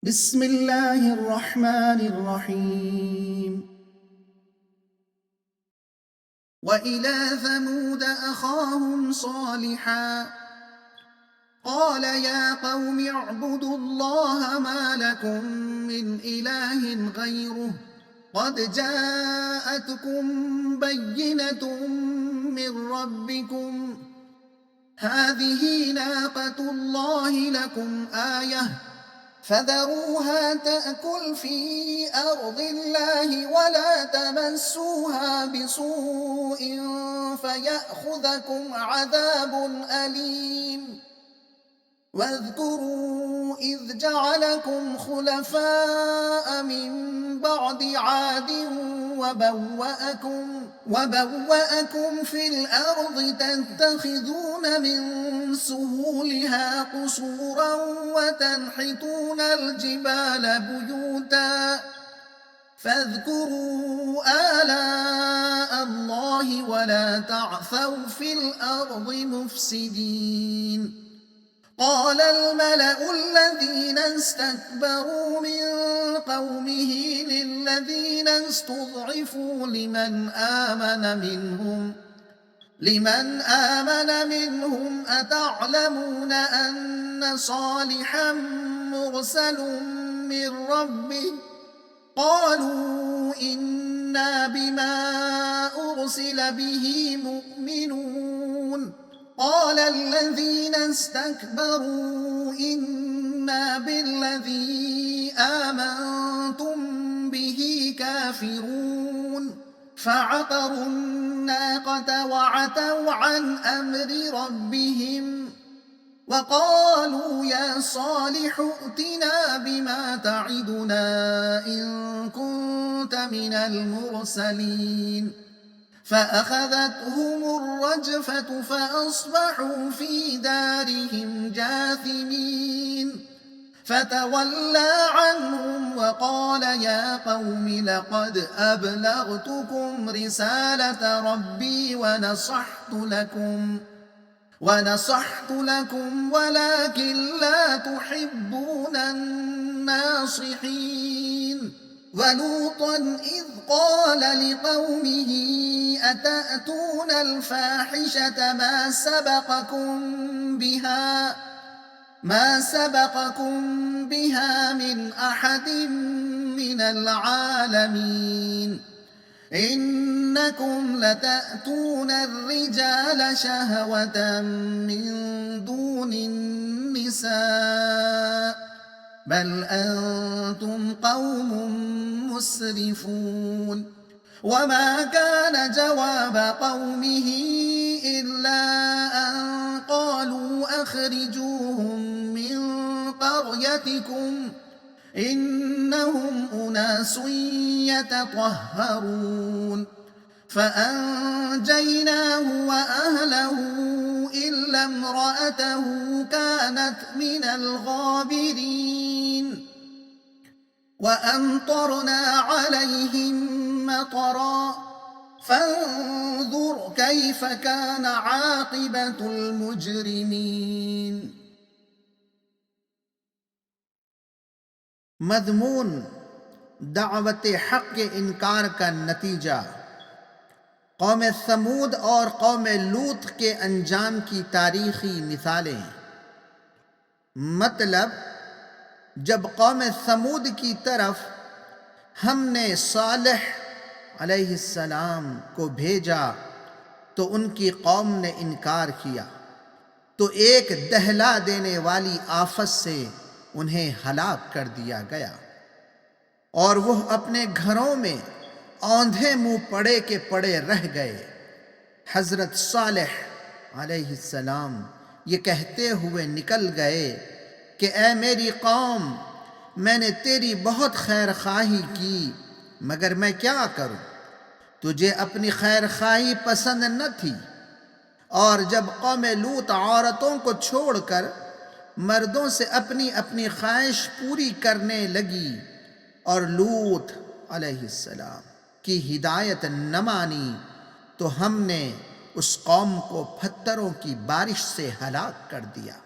بسم الله الرحمن الرحيم. وإلى ثمود أخاهم صالحا قال يا قوم اعبدوا الله ما لكم من إله غيره قد جاءتكم بينة من ربكم هذه ناقة الله لكم آية فذروها تأكل في أرض الله ولا تمسوها بسوء فيأخذكم عذاب أليم. واذكروا إذ جعلكم خلفاء من بعد عاد وبوأكم في الأرض تتخذون من سهولها قصورا وتنحتون الجبال بيوتا فاذكروا آلاء الله ولا تعثوا في الأرض مفسدين. قال الملأ الذين استكبروا من قومه للذين استضعفوا لمن آمن منهم أتعلمون أن صالحا مرسل من ربه قالوا إنا بما أرسل به مؤمنون. قال الذين استكبروا إنا بالذي آمنتم به كافرون. فعقروا الناقة وعتوا عن أمر ربهم وقالوا يا صالح ائتنا بما تعدنا إن كنت من المرسلين. فأخذتهم الرجفة فأصبحوا في دارهم جاثمين. فتولى عنهم وقال يا قوم لقد أبلغتكم رسالة ربي ونصحت لكم ولكن لا تحبون الناصحين. ولوطا إذ قال لقومه أتأتون الفاحشة ما سبقكم بها من أحد من العالمين إنكم لتأتون الرجال شهوة من دون النساء بل أنتم قوم مسرفون. وما كان جواب قومه إلا أن قالوا أخرجوهم من قريتكم إنهم أناس يتطهرون. فأنجيناه وأهله إلا امرأته كانت من الغابرين. وأمطرنا عليهم مطرا فانظر كيف كان عاقبة المجرمين. मज़मून दावत हक़ के इनकार का नतीजा कौम समूद और कौम लूत के अंजाम की तारीख़ी मिसालें। मतलब जब कौम समूद की तरफ हमने सालेह अलैहिस्सलाम को भेजा तो उनकी कौम ने इनकार किया तो एक दहला देने वाली आफत से उन्हें हलाक कर दिया गया और वह अपने घरों में औंधे मुंह पड़े के पड़े रह गए। हज़रत सालेह अलैहिस्सलाम ये कहते हुए निकल गए कि ऐ मेरी कौम, मैंने तेरी बहुत खैर खाही की मगर मैं क्या करूं, तुझे अपनी खैर खाही पसंद न थी। और जब कौम लूत औरतों को छोड़कर मर्दों से अपनी अपनी ख्वाहिश पूरी करने लगी और लूत अलैहिस्सलाम की हिदायत न मानी तो हमने उस कौम को पत्थरों की बारिश से हलाक कर दिया।